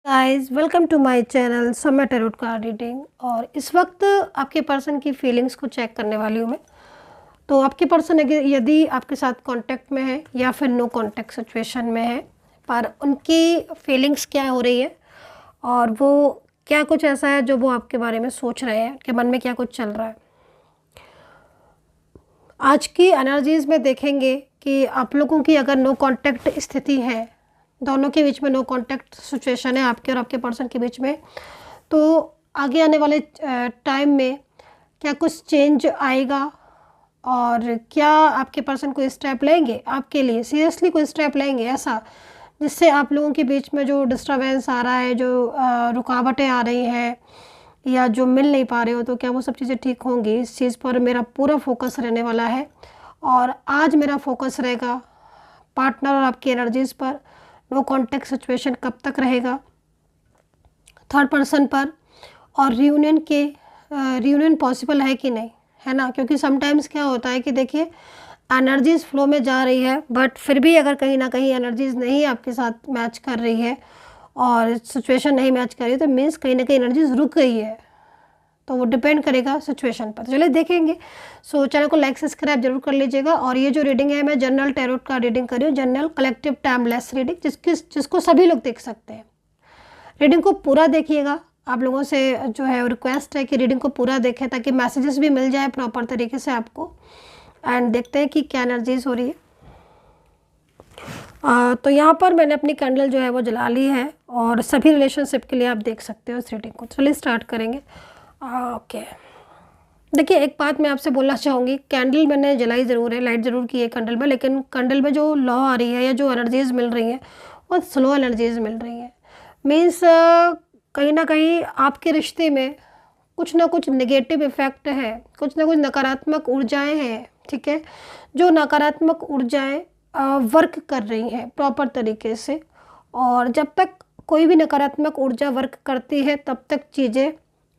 Guys welcome to my channel Samay tarot card reading. और इस वक्त आपके पर्सन की फीलिंग्स को चेक करने वाली हूँ मैं। तो आपके पर्सन यदि आपके साथ कांटेक्ट में है या फिर नो कांटेक्ट सिचुएशन में है, पर उनकी फीलिंग्स क्या हो रही है और वो क्या कुछ ऐसा है जो वो आपके बारे में सोच रहे हैं कि मन में क्या कुछ चल रहा है। आज की एनर्जीज़ में देखेंगे कि आप लोगों की अगर नो कांटेक्ट स्थिति है, दोनों के बीच में नो कांटेक्ट सिचुएशन है आपके और आपके पर्सन के बीच में, तो आगे आने वाले टाइम में क्या कुछ चेंज आएगा और क्या आपके पर्सन कोई स्टेप लेंगे आपके लिए, सीरियसली कोई स्टेप लेंगे ऐसा जिससे आप लोगों के बीच में जो डिस्टर्बेंस आ रहा है, जो रुकावटें आ रही हैं या जो मिल नहीं पा रहे हो, तो क्या वो सब चीज़ें ठीक होंगी। इस चीज़ पर मेरा पूरा फोकस रहने वाला है। और आज मेरा फोकस रहेगा पार्टनर और आपकी एनर्जीज़ पर। नो कॉन्टेक्ट सिचुएशन कब तक रहेगा, थर्ड पर्सन पर, और रियूनियन पॉसिबल है कि नहीं, है ना। क्योंकि समटाइम्स क्या होता है कि देखिए एनर्जीज़ फ्लो में जा रही है, बट फिर भी अगर कहीं ना कहीं एनर्जीज़ नहीं आपके साथ मैच कर रही है और सिचुएशन नहीं मैच कर रही है, तो मीन्स कहीं ना कहीं एनर्जीज़ रुक गई है। तो वो डिपेंड करेगा सिचुएशन पर। चलिए देखेंगे। सो चैनल को लाइक सब्सक्राइब जरूर कर लीजिएगा। और ये जो रीडिंग है, मैं जनरल टैरोट का रीडिंग कर रही हूँ, जनरल कलेक्टिव टाइमलेस रीडिंग, जिसको सभी लोग देख सकते हैं। रीडिंग को पूरा देखिएगा। आप लोगों से जो है रिक्वेस्ट है कि रीडिंग को पूरा देखें ताकि मैसेजेस भी मिल जाए प्रॉपर तरीके से आपको। एंड देखते हैं कि क्या एनर्जीज हो रही है। तो यहाँ पर मैंने अपनी कैंडल जो है वो जला ली है और सभी रिलेशनशिप के लिए आप देख सकते हो इस रीडिंग को। चलिए स्टार्ट करेंगे। ओके, देखिए एक बात मैं आपसे बोलना चाहूँगी, कैंडल मैंने जलाई ज़रूर है, लाइट ज़रूर की है कैंडल में, लेकिन कैंडल में जो लॉ आ रही है या जो एनर्जीज़ मिल रही हैं वो स्लो एनर्जीज़ मिल रही हैं। मीन्स कहीं ना कहीं आपके रिश्ते में कुछ ना कुछ नेगेटिव इफ़ेक्ट है, कुछ ना कुछ नकारात्मक ऊर्जाएं हैं, ठीक है। जो नकारात्मक ऊर्जाएं वर्क कर रही हैं प्रॉपर तरीके से, और जब तक कोई भी नकारात्मक ऊर्जा वर्क करती है तब तक चीज़ें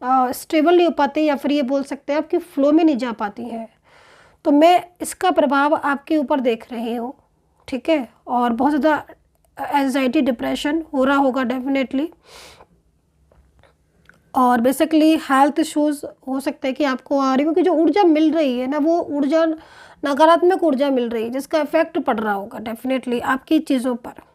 स्टेबल नहीं हो पाती, या फिर ये बोल सकते हैं आपकी फ्लो में नहीं जा पाती हैं। तो मैं इसका प्रभाव आपके ऊपर देख रही हूँ, ठीक है। और बहुत ज़्यादा एंजाइटी डिप्रेशन हो रहा होगा डेफिनेटली, और बेसिकली हेल्थ इश्यूज़ हो सकता है कि आपको आ रही हो, क्योंकि जो ऊर्जा मिल रही है ना, वो ऊर्जा नकारात्मक ऊर्जा मिल रही है जिसका इफेक्ट पड़ रहा होगा डेफिनेटली आपकी चीज़ों पर।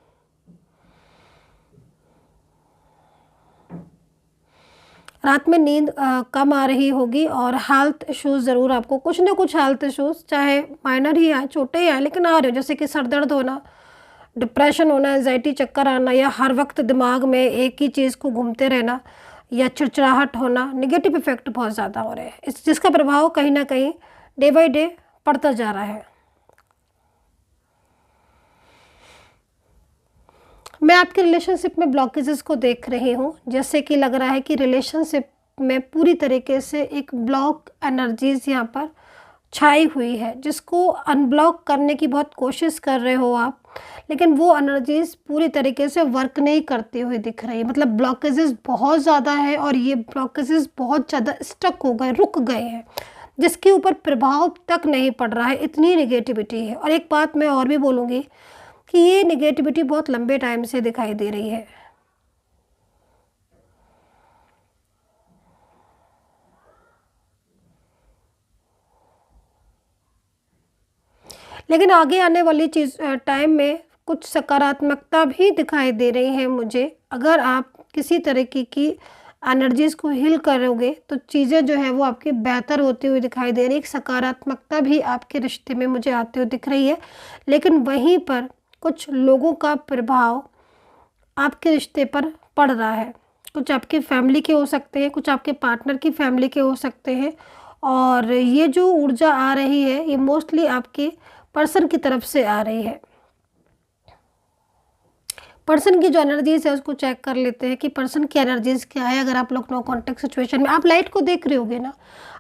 रात में नींद कम आ रही होगी और हेल्थ इश्यूज़ ज़रूर आपको, कुछ ना कुछ हेल्थ इश्यूज़, चाहे माइनर ही आए छोटे ही आए, लेकिन आ रहे हो, जैसे कि सर दर्द होना, डिप्रेशन होना, एंजाइटी, चक्कर आना, या हर वक्त दिमाग में एक ही चीज़ को घूमते रहना, या चिड़चिड़ाहट होना। नेगेटिव इफेक्ट बहुत ज़्यादा हो रहे हैं जिसका प्रभाव कहीं ना कहीं डे बाई डे पड़ता जा रहा है। मैं आपके रिलेशनशिप में ब्लॉकेजेस को देख रही हूँ, जैसे कि लग रहा है कि रिलेशनशिप में पूरी तरीके से एक ब्लॉक एनर्जीज यहाँ पर छाई हुई है, जिसको अनब्लॉक करने की बहुत कोशिश कर रहे हो आप, लेकिन वो एनर्जीज पूरी तरीके से वर्क नहीं करती हुई दिख रही है। मतलब ब्लॉकेजेस बहुत ज़्यादा है और ये ब्लॉकेजेस बहुत ज़्यादा स्टक हो गए, रुक गए हैं, जिसके ऊपर प्रभाव तक नहीं पड़ रहा है, इतनी नेगेटिविटी है। और एक बात मैं और भी बोलूँगी कि ये नेगेटिविटी बहुत लंबे टाइम से दिखाई दे रही है। लेकिन आगे आने वाली टाइम में कुछ सकारात्मकता भी दिखाई दे रही है मुझे। अगर आप किसी तरीके की एनर्जीज़ को हील करोगे तो चीज़ें जो है वो आपकी बेहतर होती हुई दिखाई दे रही है। एक सकारात्मकता भी आपके रिश्ते में मुझे आती हुई दिख रही है, लेकिन वहीं पर कुछ लोगों का प्रभाव आपके रिश्ते पर पड़ रहा है। कुछ आपके फैमिली के हो सकते हैं, कुछ आपके पार्टनर की फैमिली के हो सकते हैं, और ये जो ऊर्जा आ रही है ये मोस्टली आपके पर्सन की तरफ से आ रही है। पर्सन की जो एनर्जीज है उसको चेक कर लेते हैं कि पर्सन की एनर्जीज क्या है। अगर आप लोग नो कॉन्टेक्ट सिचुएशन में, आप लाइट को देख रहे होगे ना,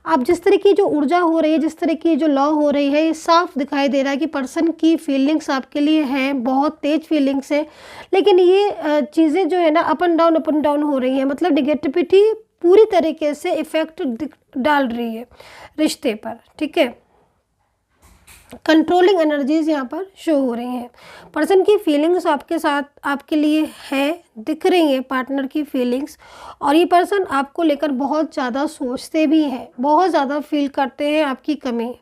आप जिस तरह की जो ऊर्जा हो रही है, जिस तरह की जो लॉ हो रही है, ये साफ दिखाई दे रहा है कि पर्सन की फीलिंग्स आपके लिए हैं, बहुत तेज फीलिंग्स है। लेकिन ये चीज़ें जो है ना अप एंड डाउन हो रही हैं, मतलब निगेटिविटी पूरी तरीके से इफेक्ट डाल रही है रिश्ते पर, ठीक है। कंट्रोलिंग एनर्जीज यहाँ पर शो हो रही हैं। पर्सन की फीलिंग्स आपके साथ आपके लिए है, दिख रही हैं पार्टनर की फीलिंग्स, और ये पर्सन आपको लेकर बहुत ज़्यादा सोचते भी हैं, बहुत ज़्यादा फील करते हैं आपकी कमी।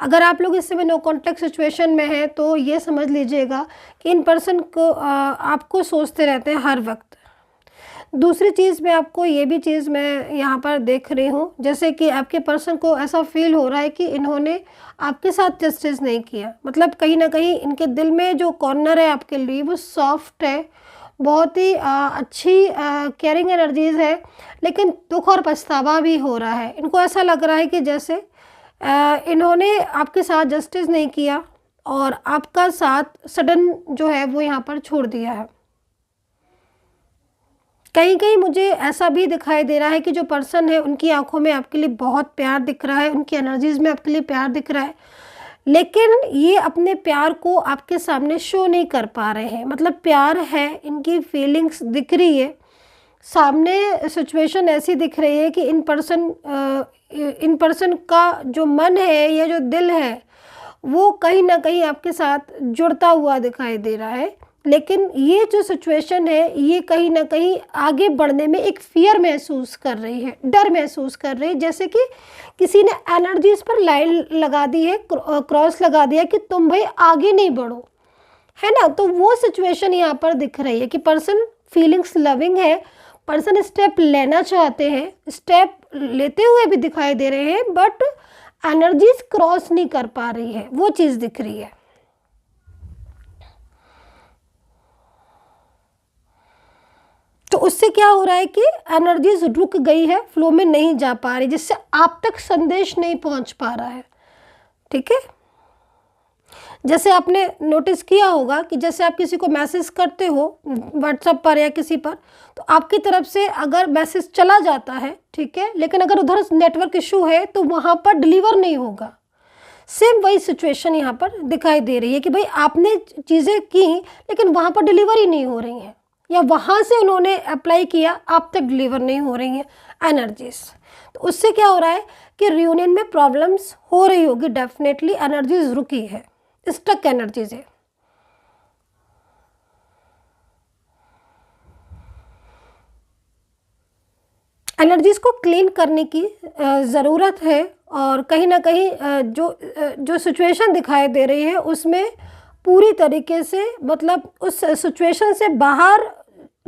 अगर आप लोग इस समय नो कॉन्टैक्ट सिचुएशन में हैं तो ये समझ लीजिएगा कि इन पर्सन को आपको सोचते रहते हैं हर वक्त। दूसरी चीज़ मैं आपको ये भी चीज़ मैं यहाँ पर देख रही हूँ, जैसे कि आपके पर्सन को ऐसा फील हो रहा है कि इन्होंने आपके साथ जस्टिस नहीं किया। मतलब कहीं ना कहीं इनके दिल में जो कॉर्नर है आपके लिए वो सॉफ्ट है, बहुत ही अच्छी केयरिंग एनर्जीज है, लेकिन दुख और पछतावा भी हो रहा है। इनको ऐसा लग रहा है कि जैसे इन्होंने आपके साथ जस्टिस नहीं किया और आपका साथ सडन जो है वो यहाँ पर छोड़ दिया है। कहीं कहीं मुझे ऐसा भी दिखाई दे रहा है कि जो पर्सन है उनकी आंखों में आपके लिए बहुत प्यार दिख रहा है, उनकी एनर्जीज में आपके लिए प्यार दिख रहा है, लेकिन ये अपने प्यार को आपके सामने शो नहीं कर पा रहे हैं। मतलब प्यार है, इनकी फीलिंग्स दिख रही है, सामने सिचुएशन ऐसी दिख रही है कि इन पर्सन का जो मन है या जो दिल है वो कहीं ना कहीं आपके साथ जुड़ता हुआ दिखाई दे रहा है, लेकिन ये जो सिचुएशन है ये कहीं ना कहीं आगे बढ़ने में एक फियर महसूस कर रही है, डर महसूस कर रही है, जैसे कि किसी ने एनर्जीज पर लाइन लगा दी है, क्रॉस लगा दिया कि तुम भाई आगे नहीं बढ़ो, है ना। तो वो सिचुएशन यहाँ पर दिख रही है कि पर्सन फीलिंग्स लविंग है, पर्सन स्टेप लेना चाहते हैं, स्टेप लेते हुए भी दिखाई दे रहे हैं, बट एनर्जीज क्रॉस नहीं कर पा रही है, वो चीज़ दिख रही है। तो उससे क्या हो रहा है कि एनर्जीज रुक गई है, फ्लो में नहीं जा पा रही, जिससे आप तक संदेश नहीं पहुंच पा रहा है। ठीक है, जैसे आपने नोटिस किया होगा कि जैसे आप किसी को मैसेज करते हो व्हाट्सएप पर या किसी पर, तो आपकी तरफ से अगर मैसेज चला जाता है, ठीक है, लेकिन अगर उधर नेटवर्क इशू है तो वहाँ पर डिलीवर नहीं होगा। सेम वही सिचुएशन यहाँ पर दिखाई दे रही है कि भाई आपने चीज़ें की लेकिन वहाँ पर डिलीवर ही नहीं हो रही हैं, या वहाँ से उन्होंने अप्लाई किया आप तक डिलीवर नहीं हो रही हैं एनर्जीज। तो उससे क्या हो रहा है कि रियूनियन में प्रॉब्लम्स हो रही होगी, डेफिनेटली एनर्जीज रुकी है, स्टक एनर्जीज है। एनर्जीज को क्लीन करने की ज़रूरत है, और कहीं ना कहीं जो सिचुएशन दिखाई दे रही है उसमें पूरी तरीके से, मतलब उस सिचुएशन से बाहर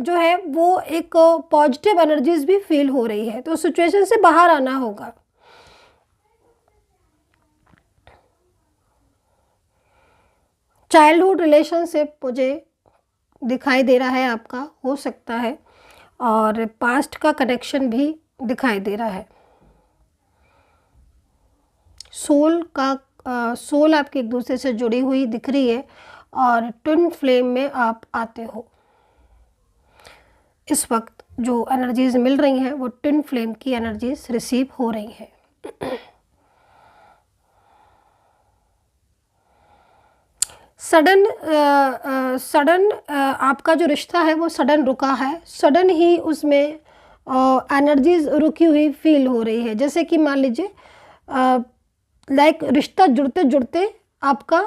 जो है वो एक पॉजिटिव एनर्जीज भी फील हो रही है, तो सिचुएशन से बाहर आना होगा। चाइल्डहुड रिलेशनशिप मुझे दिखाई दे रहा है आपका, हो सकता है, और पास्ट का कनेक्शन भी दिखाई दे रहा है। सोल आपकी एक दूसरे से जुड़ी हुई दिख रही है, और ट्विन फ्लेम में आप आते हो। इस वक्त जो एनर्जीज मिल रही हैं वो ट्विन फ्लेम की एनर्जीज रिसीव हो रही हैं। सडन आपका जो रिश्ता है वो सडन रुका है, सडन ही उसमें एनर्जीज रुकी हुई फील हो रही है, जैसे कि मान लीजिए लाइक रिश्ता जुड़ते जुड़ते आपका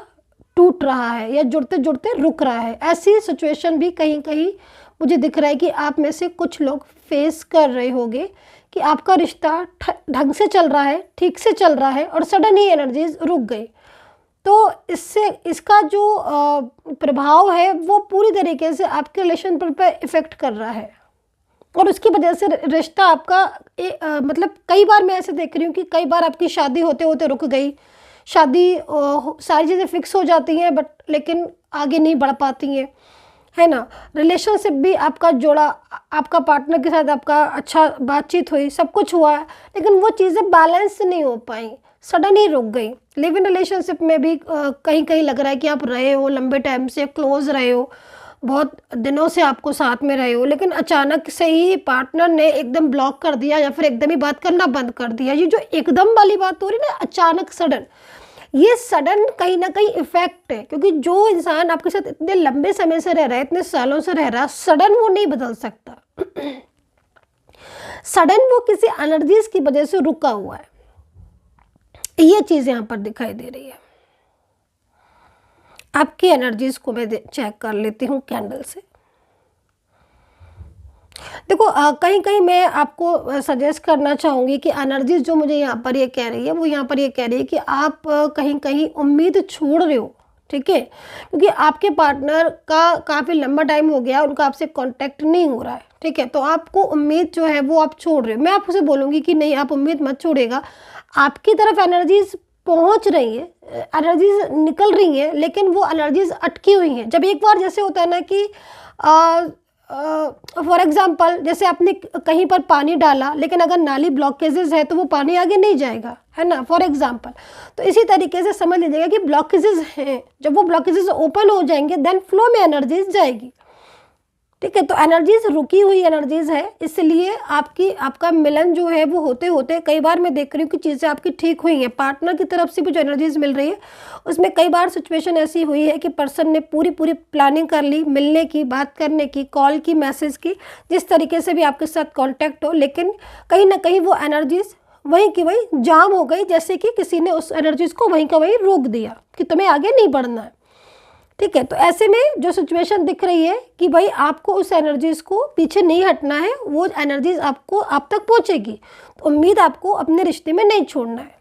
टूट रहा है या जुड़ते जुड़ते रुक रहा है। ऐसी सिचुएशन भी कहीं कहीं मुझे दिख रहा है कि आप में से कुछ लोग फेस कर रहे होंगे कि आपका रिश्ता ढंग से चल रहा है, ठीक से चल रहा है, और सडन ही एनर्जीज रुक गई। तो इससे इसका जो प्रभाव है वो पूरी तरीके से आपके रिलेशन पर इफ़ेक्ट कर रहा है, और उसकी वजह से रिश्ता आपका मतलब कई बार मैं ऐसे देख रही हूँ कि कई बार आपकी शादी होते होते रुक गई, शादी सारी चीज़ें फिक्स हो जाती हैं बट लेकिन आगे नहीं बढ़ पाती हैं, है ना। रिलेशनशिप भी आपका जोड़ा, आपका पार्टनर के साथ आपका अच्छा बातचीत हुई, सब कुछ हुआ, लेकिन वो चीज़ें बैलेंस नहीं हो पाई, सडन ही रुक गई। लिव इन रिलेशनशिप में भी कहीं कहीं लग रहा है कि आप रहे हो, लंबे टाइम से क्लोज रहे हो, बहुत दिनों से आपको साथ में रहे हो, लेकिन अचानक से ही पार्टनर ने एकदम ब्लॉक कर दिया या फिर एकदम ही बात करना बंद कर दिया। ये जो एकदम वाली बात हो रही है ना, अचानक सडन, ये सडन कहीं ना कहीं इफेक्ट है, क्योंकि जो इंसान आपके साथ इतने लंबे समय से रह रहा है, इतने सालों से रह रहा है, सडन वो नहीं बदल सकता। सडन वो किसी एनर्जीज की वजह से रुका हुआ है, ये चीज़ यहाँ पर दिखाई दे रही है। आपकी एनर्जीज को मैं चेक कर लेती हूँ कैंडल से। देखो कहीं कहीं मैं आपको सजेस्ट करना चाहूँगी कि एनर्जीज जो मुझे यहाँ पर ये कह रही है, वो यहाँ पर ये कह रही है कि आप कहीं कहीं उम्मीद छोड़ रहे हो, ठीक है, क्योंकि आपके पार्टनर का काफ़ी लंबा टाइम हो गया, उनका आपसे कांटेक्ट नहीं हो रहा है, ठीक है, तो आपको उम्मीद जो है वो आप छोड़ रहे हो। मैं आपसे बोलूँगी कि नहीं, आप उम्मीद मत छोड़ेगा, आपकी तरफ एनर्जीज पहुंच रही है, एनर्जीज निकल रही हैं, लेकिन वो एनर्जीज अटकी हुई हैं। जब एक बार जैसे होता है ना कि फॉर एग्जांपल जैसे आपने कहीं पर पानी डाला, लेकिन अगर नाली ब्लॉकेजेस है तो वो पानी आगे नहीं जाएगा, है ना, फॉर एग्जांपल। तो इसी तरीके से समझ लीजिएगा कि ब्लॉकेजेस हैं, जब वो ब्लॉकेजेस ओपन हो जाएंगे देन फ्लो में एनर्जीज जाएगी, ठीक है। तो एनर्जीज रुकी हुई एनर्जीज है, इसलिए आपका मिलन जो है वो होते होते कई बार मैं देख रही हूँ कि चीज़ें आपकी ठीक हुई हैं। पार्टनर की तरफ से भी जो एनर्जीज मिल रही है उसमें कई बार सिचुएशन ऐसी हुई है कि पर्सन ने पूरी प्लानिंग कर ली मिलने की, बात करने की, कॉल की, मैसेज की, जिस तरीके से भी आपके साथ कॉन्टैक्ट हो, लेकिन कहीं ना कहीं वो एनर्जीज वहीं की वहीं जाम हो गई, जैसे कि किसी ने उस एनर्जीज को वहीं का वहीं रोक दिया कि तुम्हें आगे नहीं बढ़ना है, ठीक है। तो ऐसे में जो सिचुएशन दिख रही है कि भाई आपको उस एनर्जीज को पीछे नहीं हटना है, वो एनर्जीज आपको आप तक पहुंचेगी, तो उम्मीद आपको अपने रिश्ते में नहीं छोड़ना है।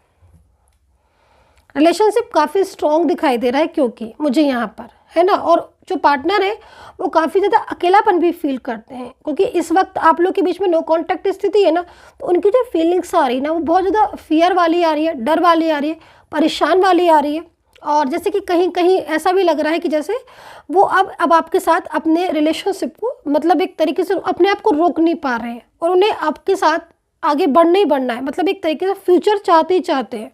रिलेशनशिप काफ़ी स्ट्रॉन्ग दिखाई दे रहा है क्योंकि मुझे यहाँ पर, है ना, और जो पार्टनर है वो काफ़ी ज़्यादा अकेलापन भी फील करते हैं, क्योंकि इस वक्त आप लोग के बीच में नो कॉन्टैक्ट स्थिति है ना, तो उनकी जो फीलिंग्स आ रही है ना वो बहुत ज़्यादा फियर वाली आ रही है, डर वाली आ रही है, परेशान वाली आ रही है, और जैसे कि कहीं कहीं ऐसा भी लग रहा है कि जैसे वो अब आपके साथ अपने रिलेशनशिप को मतलब एक तरीके से अपने आप को रोक नहीं पा रहे हैं, और उन्हें आपके साथ आगे बढ़ना ही बढ़ना है, मतलब एक तरीके से फ्यूचर चाहते ही चाहते हैं,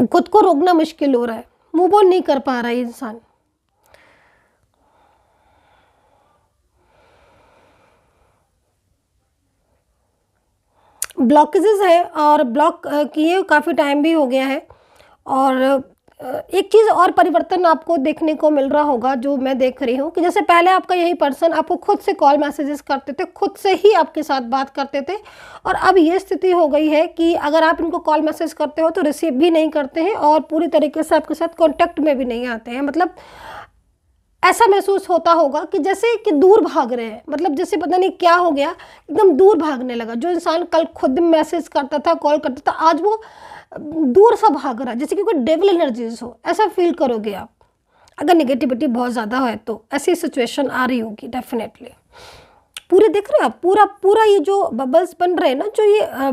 खुद को रोकना मुश्किल हो रहा है, मूव ऑन नहीं कर पा रहा है इंसान। ब्लॉकेजेस है और ब्लॉक किए काफ़ी टाइम भी हो गया है, और एक चीज़ और परिवर्तन आपको देखने को मिल रहा होगा जो मैं देख रही हूँ कि जैसे पहले आपका यही पर्सन आपको खुद से कॉल मैसेजेस करते थे, खुद से ही आपके साथ बात करते थे, और अब ये स्थिति हो गई है कि अगर आप इनको कॉल मैसेज करते हो तो रिसीव भी नहीं करते हैं और पूरी तरीके से आपके साथ कॉन्टैक्ट में भी नहीं आते हैं। मतलब ऐसा महसूस होता होगा कि जैसे कि दूर भाग रहे हैं, मतलब जैसे पता नहीं क्या हो गया, एकदम दूर भागने लगा। जो इंसान कल खुद मैसेज करता था, कॉल करता था, आज वो दूर सा भाग रहा है, जैसे कि कोई डेविल एनर्जीज हो, ऐसा फील करोगे आप। अगर नेगेटिविटी बहुत ज़्यादा है तो ऐसी सिचुएशन आ रही होगी डेफिनेटली। पूरे देख रहे हो आप, पूरा ये जो बबल्स बन रहे हैं ना, जो ये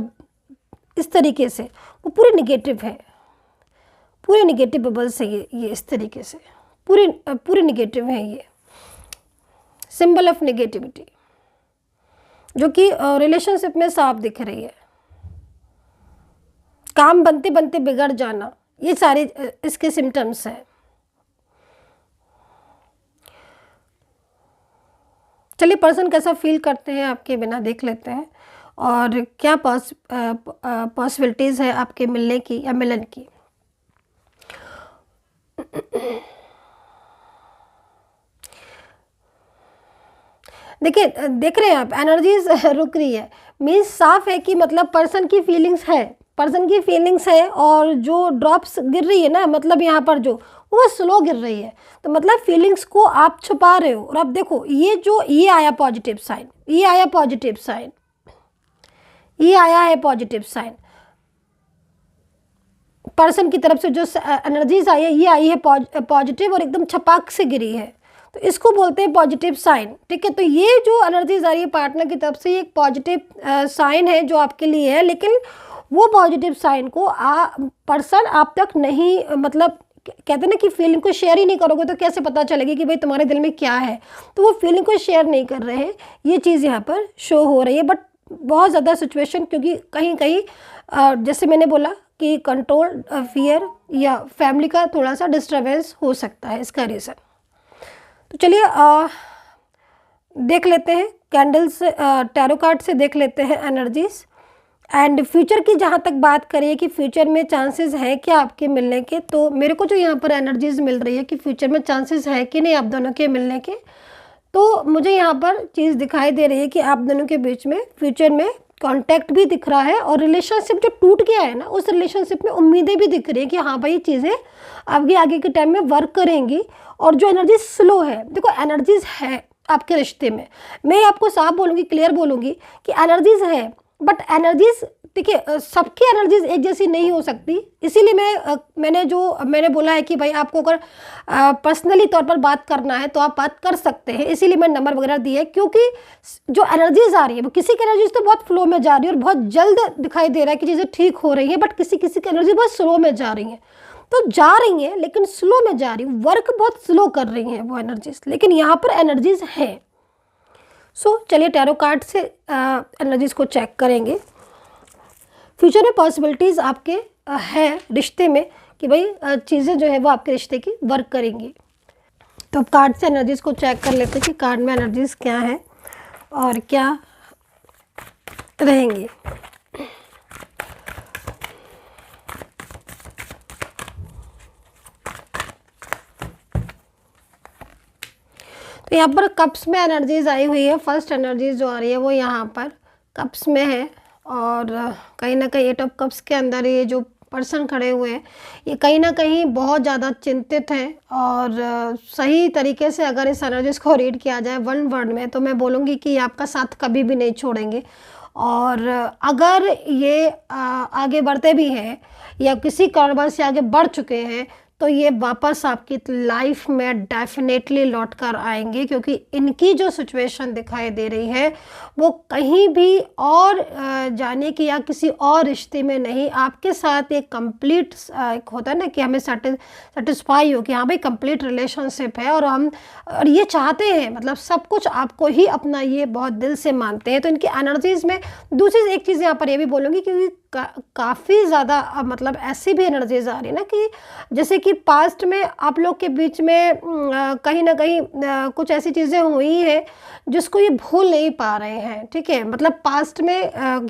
इस तरीके से, वो पूरे निगेटिव है, पूरे निगेटिव बबल्स है ये इस तरीके से पूरे निगेटिव है, ये सिंबल ऑफ नेगेटिविटी जो कि रिलेशनशिप में साफ दिख रही है। काम बनते बनते बिगड़ जाना, ये सारे इसके सिम्टम्स हैं। चलिए पर्सन कैसा फील करते हैं आपके बिना देख लेते हैं, और क्या पॉसिबिलिटीज़ है आपके मिलने की या मिलन की। देखिए देख रहे हैं आप, एनर्जीज रुक रही है, मीन्स साफ है कि मतलब पर्सन की फीलिंग्स है, और जो ड्रॉप्स गिर रही है ना, मतलब यहाँ पर जो वो स्लो गिर रही है, तो मतलब फीलिंग्स को आप छुपा रहे हो। और अब देखो ये आया पॉजिटिव साइन, ये आया है पॉजिटिव साइन पर्सन की तरफ से। जो एनर्जीज आई है ये आई है पॉजिटिव और एकदम छपाक से गिरी है, तो इसको बोलते हैं पॉजिटिव साइन, ठीक है। तो ये जो एनर्जीज आ रही है पार्टनर की तरफ से, ये एक पॉजिटिव साइन है जो आपके लिए है, लेकिन वो पॉजिटिव साइन को पर्सन आप तक नहीं, मतलब कहते हैं ना कि फीलिंग को शेयर ही नहीं करोगे तो कैसे पता चलेगी कि भाई तुम्हारे दिल में क्या है, तो वो फीलिंग को शेयर नहीं कर रहे हैं, ये चीज़ यहाँ पर शो हो रही है। बट बहुत ज़्यादा सिचुएशन, क्योंकि कहीं कहीं जैसे मैंने बोला कि कंट्रोल, फियर या फैमिली का थोड़ा सा डिस्टर्बेंस हो सकता है इसका रीज़न। तो चलिए देख लेते हैं कैंडल्स, टैरो कार्ड से देख लेते हैं एनर्जीज एंड फ्यूचर की। जहाँ तक बात करिए कि फ्यूचर में चांसेस है क्या आपके मिलने के, तो मेरे को जो यहाँ पर एनर्जीज मिल रही है कि फ्यूचर में चांसेस है कि नहीं आप दोनों के मिलने के, तो मुझे यहाँ पर चीज़ दिखाई दे रही है कि आप दोनों के बीच में फ्यूचर में कांटेक्ट भी दिख रहा है और रिलेशनशिप जो टूट गया है ना, उस रिलेशनशिप में उम्मीदें भी दिख रही है कि हाँ भाई, चीज़ें आगे के टाइम में वर्क करेंगी। और जो एनर्जी स्लो है, देखो एनर्जीज है आपके रिश्ते में, मैं आपको साफ बोलूँगी, क्लियर बोलूँगी कि एनर्जीज है, बट एनर्जीज देखिए सबकी एनर्जीज एक जैसी नहीं हो सकती। इसीलिए मैंने बोला है कि भाई आपको अगर पर्सनली तौर पर बात करना है तो आप बात कर सकते हैं, इसीलिए मैं नंबर वगैरह दिए, क्योंकि जो एनर्जीज आ रही है वो किसी की एनर्जीज तो बहुत फ्लो में जा रही है और बहुत जल्द दिखाई दे रहा है कि चीज़ें ठीक हो रही है, बट किसी की एनर्जी बहुत स्लो में जा रही है। तो जा रही हैं लेकिन स्लो में जा रही, वर्क बहुत स्लो कर रही हैं वो एनर्जीज, लेकिन यहाँ पर एनर्जीज हैं। सो चलिए टैरो कार्ड से एनर्जीज को चेक करेंगे। फ्यूचर में पॉसिबिलिटीज़ आपके है रिश्ते में कि भाई चीज़ें जो है वो आपके रिश्ते की वर्क करेंगी। तो अब कार्ड से एनर्जीज को चेक कर लेते हैं कि कार्ड में एनर्जीज क्या है और क्या रहेंगी। तो यहाँ पर कप्स में एनर्जीज आई हुई है। फर्स्ट एनर्जीज जो आ रही है वो यहाँ पर कप्स में है और कहीं ना कहीं 8 ऑफ कप्स के अंदर ये जो पर्सन खड़े हुए हैं ये कहीं ना कहीं बहुत ज़्यादा चिंतित हैं। और सही तरीके से अगर इस एनर्जीज को रीड किया जाए वन वर्ड में तो मैं बोलूँगी कि ये आपका साथ कभी भी नहीं छोड़ेंगे। और अगर ये आगे बढ़ते भी हैं या किसी कारणवश से आगे बढ़ चुके हैं तो ये वापस आपकी लाइफ में डेफिनेटली लौट कर आएंगे, क्योंकि इनकी जो सिचुएशन दिखाई दे रही है वो कहीं भी और जाने की या किसी और रिश्ते में नहीं, आपके साथ एक कंप्लीट एक होता है ना कि हमें सेटिस्फाई हो कि हाँ भाई कंप्लीट रिलेशनशिप है और ये चाहते हैं, मतलब सब कुछ आपको ही अपना, ये बहुत दिल से मानते हैं। तो इनकी एनर्जीज में दूसरी एक चीज़ यहाँ पर ये भी बोलूँगी क्योंकि काफ़ी ज़्यादा मतलब ऐसी भी एनर्जीज आ रही है ना कि जैसे कि पास्ट में आप लोग के बीच में कहीं ना कहीं कुछ ऐसी चीज़ें हुई हैं जिसको ये भूल नहीं पा रहे हैं। ठीक है, मतलब पास्ट में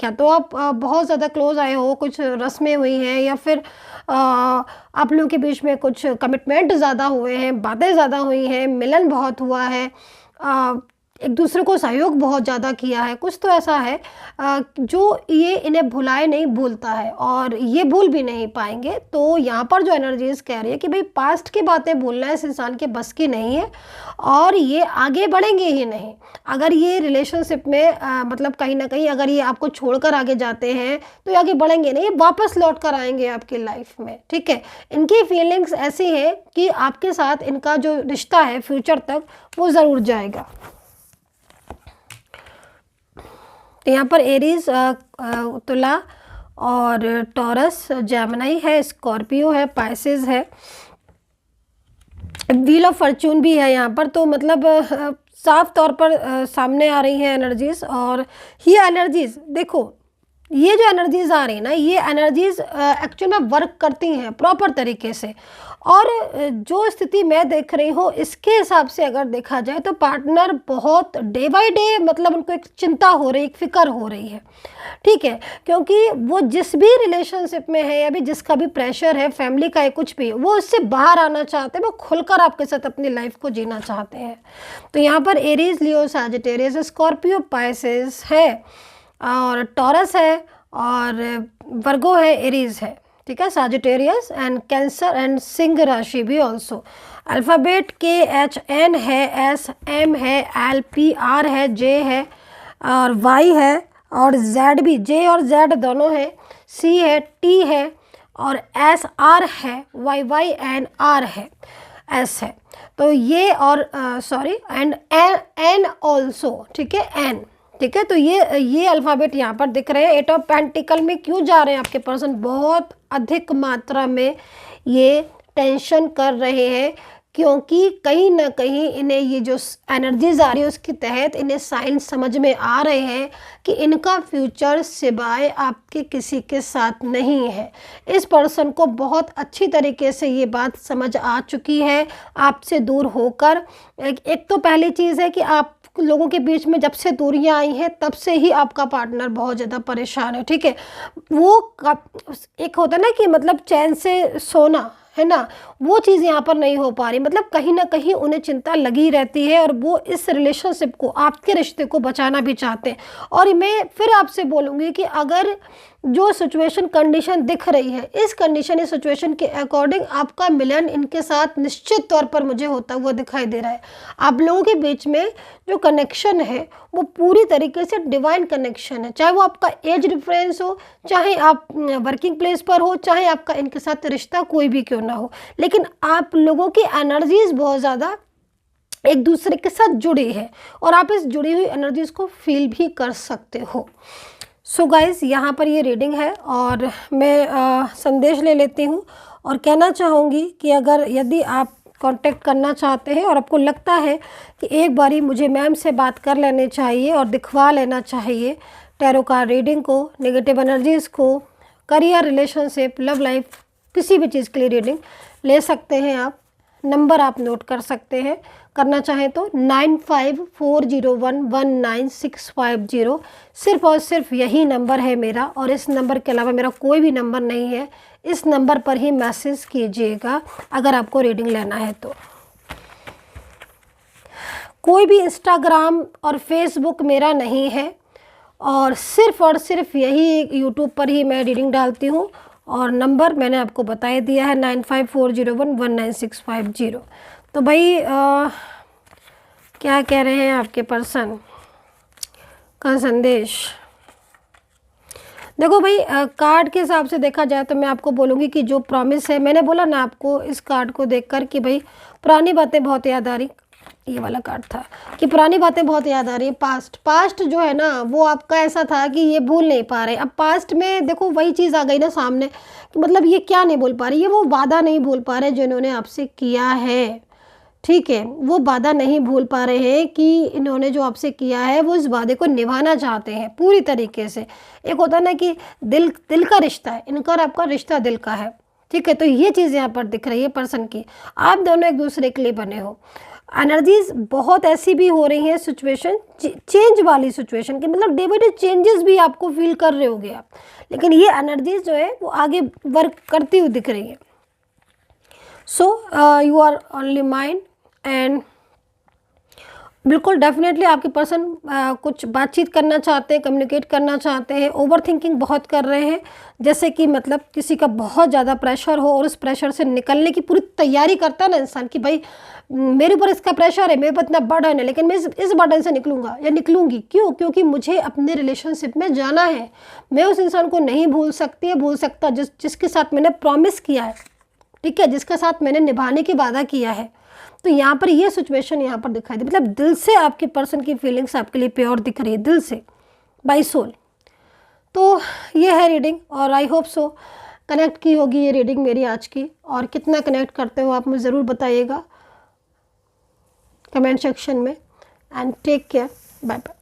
या तो आप बहुत ज़्यादा क्लोज आए हो, कुछ रस्में हुई हैं, या फिर आप लोगों के बीच में कुछ कमिटमेंट ज़्यादा हुए हैं, बातें ज़्यादा हुई हैं, मिलन बहुत हुआ है, एक दूसरे को सहयोग बहुत ज़्यादा किया है। कुछ तो ऐसा है जो ये इन्हें भुलाए नहीं भूलता है और ये भूल भी नहीं पाएंगे। तो यहाँ पर जो एनर्जीज कह रही है कि भाई पास्ट की बातें भूलना इस इंसान के बस की नहीं है और ये आगे बढ़ेंगे ही नहीं। अगर ये रिलेशनशिप में मतलब कहीं ना कहीं अगर ये आपको छोड़कर आगे जाते हैं तो ये आगे बढ़ेंगे नहीं, ये वापस लौट कर आएंगे आपकी लाइफ में। ठीक है, इनकी फीलिंग्स ऐसी है कि आपके साथ इनका जो रिश्ता है फ्यूचर तक वो ज़रूर जाएगा। तो यहाँ पर एरीज, तुला और टॉरस, जेमिनी है, स्कॉर्पियो है, पाइसेस है, व्हील ऑफ फॉर्चून भी है यहाँ पर। तो मतलब साफ तौर पर सामने आ रही है एनर्जीज। और ये एनर्जीज देखो, ये जो एनर्जीज आ रही है ना, ये एनर्जीज एक्चुअल में वर्क करती हैं प्रॉपर तरीके से। और जो स्थिति मैं देख रही हूँ इसके हिसाब से अगर देखा जाए तो पार्टनर बहुत डे बाय डे मतलब उनको एक चिंता हो रही, एक फिक्र हो रही है। ठीक है, क्योंकि वो जिस भी रिलेशनशिप में है या भी जिसका भी प्रेशर है, फैमिली का है, कुछ भी, वो उससे बाहर आना चाहते हैं, वो खुलकर आपके साथ अपनी लाइफ को जीना चाहते हैं। तो यहाँ पर एरीज, लियो, सैजिटेरियस, स्कॉर्पियो, पाइसेस है और टॉरस है और वर्गो है, एरीज है। ठीक है, Sagittarius and cancer and Singh राशि भी ऑल्सो। अल्फ़ाबेट KHN है, SM है, LPR है, J है और Y है और Z भी, J और Z दोनों है, C है, T है और SR है, YYNR है, S है। तो ये और सॉरी एंड N ऑल्सो। ठीक है, N। ठीक है, तो ये अल्फ़ाबेट यहाँ पर दिख रहे हैं। 8 ऑफ पेंटिकल में क्यों जा रहे हैं आपके पर्सन? बहुत अधिक मात्रा में ये टेंशन कर रहे हैं क्योंकि कहीं ना कहीं इन्हें ये जो एनर्जीज आ रही है उसके तहत इन्हें साइंस समझ में आ रहे हैं कि इनका फ्यूचर सिवाय आपके किसी के साथ नहीं है। इस पर्सन को बहुत अच्छी तरीके से ये बात समझ आ चुकी है आपसे दूर होकर। एक तो पहली चीज़ है कि आप लोगों के बीच में जब से दूरियां आई हैं तब से ही आपका पार्टनर बहुत ज़्यादा परेशान है। ठीक है, वो एक होता है ना कि मतलब चैन से सोना है ना, वो चीज़ यहाँ पर नहीं हो पा रही। मतलब कहीं ना कहीं उन्हें चिंता लगी रहती है और वो इस रिलेशनशिप को, आपके रिश्ते को बचाना भी चाहते हैं। और मैं फिर आपसे बोलूँगी कि अगर जो सिचुएशन कंडीशन दिख रही है, इस कंडीशन इस सिचुएशन के अकॉर्डिंग आपका मिलन इनके साथ निश्चित तौर पर मुझे होता हुआ दिखाई दे रहा है। आप लोगों के बीच में जो कनेक्शन है वो पूरी तरीके से डिवाइन कनेक्शन है, चाहे वो आपका एज डिफरेंस हो, चाहे आप वर्किंग प्लेस पर हो, चाहे आपका इनके साथ रिश्ता कोई भी क्यों ना हो, लेकिन आप लोगों की एनर्जीज बहुत ज़्यादा एक दूसरे के साथ जुड़ी है और आप इस जुड़ी हुई एनर्जीज को फील भी कर सकते हो। सो गाइज़, यहाँ पर ये रीडिंग है और मैं संदेश ले लेती हूँ और कहना चाहूँगी कि अगर यदि आप कांटेक्ट करना चाहते हैं और आपको लगता है कि एक बारी मुझे मैम से बात कर लेने चाहिए और दिखवा लेना चाहिए टैरो कार्ड रीडिंग को, नेगेटिव एनर्जीज़ को, करियर, रिलेशनशिप, लव लाइफ, किसी भी चीज़ के लिए रीडिंग ले सकते हैं आप। नंबर आप नोट कर सकते हैं, करना चाहें तो 9540119650। सिर्फ और सिर्फ यही नंबर है मेरा और इस नंबर के अलावा मेरा कोई भी नंबर नहीं है। इस नंबर पर ही मैसेज कीजिएगा अगर आपको रीडिंग लेना है तो। कोई भी इंस्टाग्राम और फेसबुक मेरा नहीं है और सिर्फ यही यूट्यूब पर ही मैं रीडिंग डालती हूँ और नंबर मैंने आपको बता दिया है 9540119650। तो भाई क्या कह रहे हैं आपके पर्सन का संदेश? देखो भाई, कार्ड के हिसाब से देखा जाए तो मैं आपको बोलूँगी कि जो प्रॉमिस है, मैंने बोला ना आपको इस कार्ड को देखकर कि भाई पुरानी बातें बहुत याद आ रही, ये वाला कार्ड था कि पुरानी बातें बहुत याद आ रही है। पास्ट जो है ना वो आपका ऐसा था कि ये भूल नहीं पा रहे। अब पास्ट में देखो वही चीज़ आ गई ना सामने कि मतलब ये क्या नहीं भूल पा रही, ये वो वादा नहीं भूल पा रहे जो इन्होंने आपसे किया है। ठीक है, वो वादा नहीं भूल पा रहे हैं कि इन्होंने जो आपसे किया है वो इस वादे को निभाना चाहते हैं पूरी तरीके से। एक होता है ना कि दिल का रिश्ता है, इनका और आपका रिश्ता दिल का है। ठीक है, तो ये चीज़ यहाँ पर दिख रही है पर्सन की, आप दोनों एक दूसरे के लिए बने हो। एनर्जीज बहुत ऐसी भी हो रही हैं, सिचुएशन चेंज वाली सिचुएशन की, मतलब डे बाई डे चेंजेस भी आपको फील कर रहे होगे आप, लेकिन ये एनर्जीज जो है वो आगे वर्क करती हुई दिख रही है। So you are only mind and बिल्कुल डेफिनेटली आपके पर्सन कुछ बातचीत करना चाहते हैं, कम्युनिकेट करना चाहते हैं। ओवर थिंकिंग बहुत कर रहे हैं, जैसे कि मतलब किसी का बहुत ज़्यादा प्रेशर हो और उस प्रेशर से निकलने की पूरी तैयारी करता है ना इंसान कि भाई मेरे ऊपर इसका प्रेशर है, मेरे ऊपर इतना बर्डन है, लेकिन मैं इस बर्डन से निकलूंगा या निकलूंगी। क्यों? क्योंकि मुझे अपने रिलेशनशिप में जाना है। मैं उस इंसान को नहीं भूल सकती है, भूल सकता जिसके साथ मैंने प्रॉमिस किया है, ठीक है, जिसके साथ मैंने निभाने की वादा किया है। तो यहाँ पर ये सिचुएशन यहाँ पर दिखाई दी, मतलब दिल से आपके पर्सन की फीलिंग्स आपके लिए प्योर दिख रही है, दिल से, बाय सोल। तो ये है रीडिंग और आई होप सो कनेक्ट की होगी ये रीडिंग मेरी आज की। और कितना कनेक्ट करते हो आप मुझे ज़रूर बताइएगा कमेंट सेक्शन में। And take care, bye bye.